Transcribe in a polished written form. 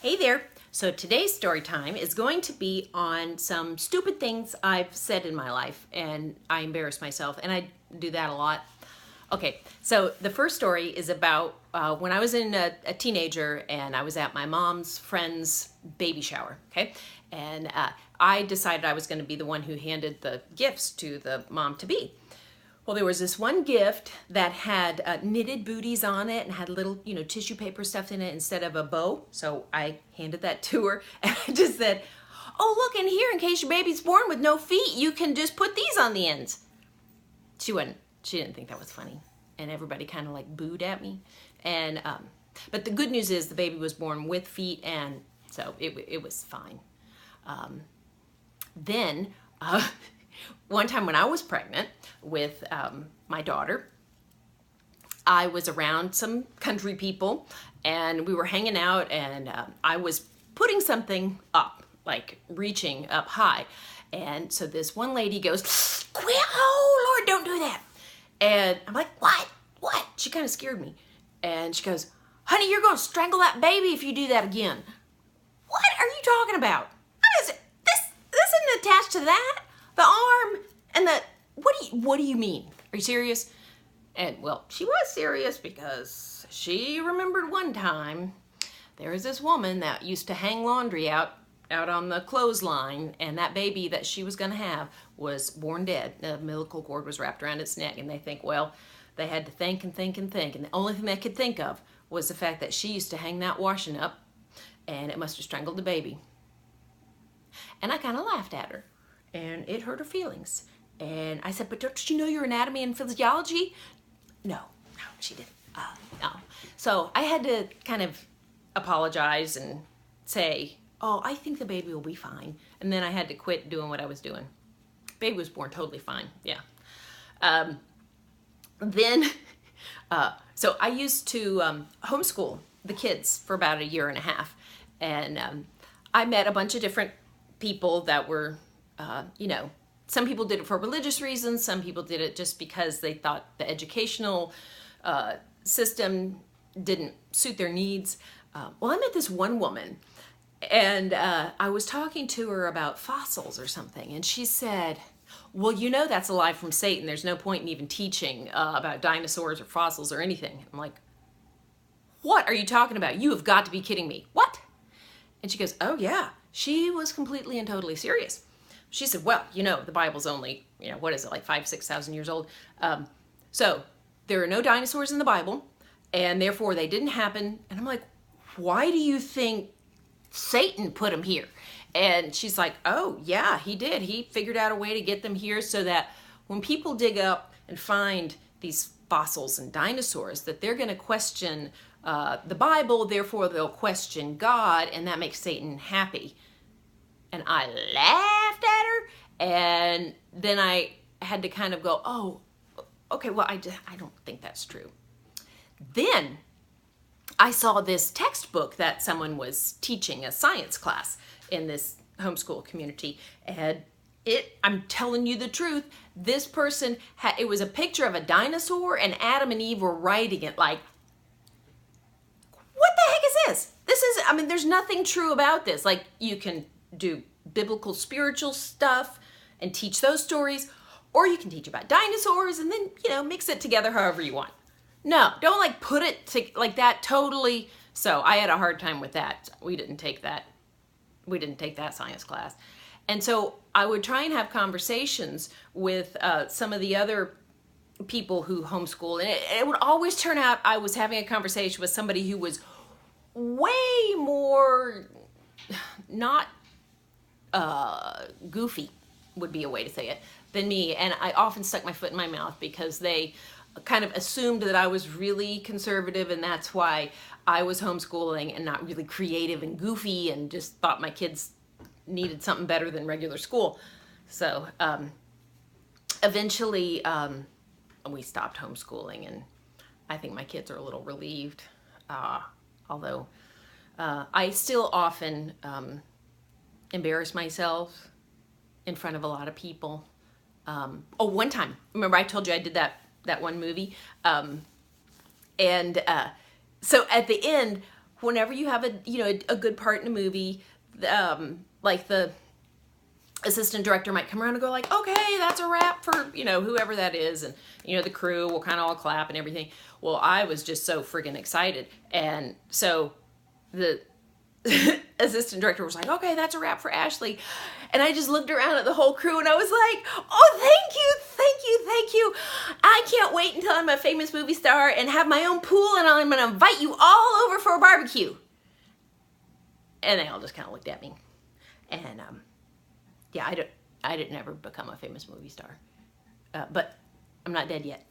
Hey there. So today's story time is going to be on some stupid things I've said in my life, and I embarrass myself, and I do that a lot. Okay, so the first story is about when I was a teenager and I was at my mom's friend's baby shower, okay? And I decided I was going to be the one who handed the gifts to the mom-to-be. Well, there was this one gift that had knitted booties on it and had little, tissue paper stuff in it instead of a bow. So I handed that to her and I just said, "Oh, look in here, in case your baby's born with no feet, you can just put these on the ends." She didn't think that was funny. And everybody kind of like booed at me. And, but the good news is the baby was born with feet, and so it was fine. Then, one time when I was pregnant with my daughter, I was around some country people and we were hanging out, and I was putting something up, like reaching up high. And so this one lady goes, "Quit, oh Lord, don't do that." And I'm like, "What? What?" She kind of scared me. And she goes, "Honey, you're going to strangle that baby if you do that again." What are you talking about? This isn't attached to that. The arm and the, what do you mean? Are you serious? And well, she was serious, because she remembered one time there was this woman that used to hang laundry out on the clothesline, and that baby that she was going to have was born dead. The umbilical cord was wrapped around its neck, and they think, well, they had to think and think and think, and the only thing they could think of was the fact that she used to hang that washing up, and it must have strangled the baby. And I kind of laughed at her, and it hurt her feelings. And I said, "But don't you know your anatomy and physiology?" No, she didn't. No. So I had to kind of apologize and say, "Oh, I think the baby will be fine." And then I had to quit doing what I was doing. Baby was born totally fine, yeah. Then, so I used to homeschool the kids for about a year and a half. And I met a bunch of different people that were, some people did it for religious reasons. Some people did it just because they thought the educational system didn't suit their needs. Well, I met this one woman, and I was talking to her about fossils or something, and she said, "Well, that's a lie from Satan. There's no point in even teaching about dinosaurs or fossils or anything." I'm like, "What are you talking about? You have got to be kidding me. What?" And she goes, "Oh yeah." She was completely and totally serious. She said, "Well, the Bible's only, what is it, like 5,000-6,000 years old. So there are no dinosaurs in the Bible, and therefore they didn't happen." And I'm like, "Why do you think Satan put them here?" And she's like, "Oh yeah, he did. He figured out a way to get them here so that when people dig up and find these fossils and dinosaurs, that they're going to question the Bible, therefore they'll question God, and that makes Satan happy." And I laughed at her, and then I had to kind of go, "Oh, okay, well, I don't think that's true." Then I saw this textbook that someone was teaching a science class in this homeschool community, and I'm telling you the truth, this person it was a picture of a dinosaur, and Adam and Eve were writing it like, what the heck is this? There's nothing true about this. Like, you can do biblical spiritual stuff and teach those stories, or you can teach about dinosaurs and then, mix it together however you want. No, don't like put it like that totally. So I had a hard time with that. We didn't take that science class. And so I would try and have conversations with some of the other people who homeschool, and it would always turn out I was having a conversation with somebody who was way more not goofy, would be a way to say it, than me. And I often stuck my foot in my mouth because they kind of assumed that I was really conservative, and that's why I was homeschooling and not really creative and goofy, and just thought my kids needed something better than regular school. So eventually we stopped homeschooling, and I think my kids are a little relieved, although I still often embarrass myself in front of a lot of people. One time, remember I told you I did that one movie? So at the end, whenever you have a good part in a movie, like the assistant director might come around and go like, okay, that's a wrap for, whoever that is. And, the crew will kind of all clap and everything. Well, I was just so friggin' excited. And so the assistant director was like, okay, that's a wrap for Ashley. And I just looked around at the whole crew and I was like, oh, thank you, thank you, thank you. I can't wait until I'm a famous movie star and have my own pool, and I'm going to invite you all over for a barbecue. And they all just kind of looked at me. And yeah, I didn't ever become a famous movie star. But I'm not dead yet.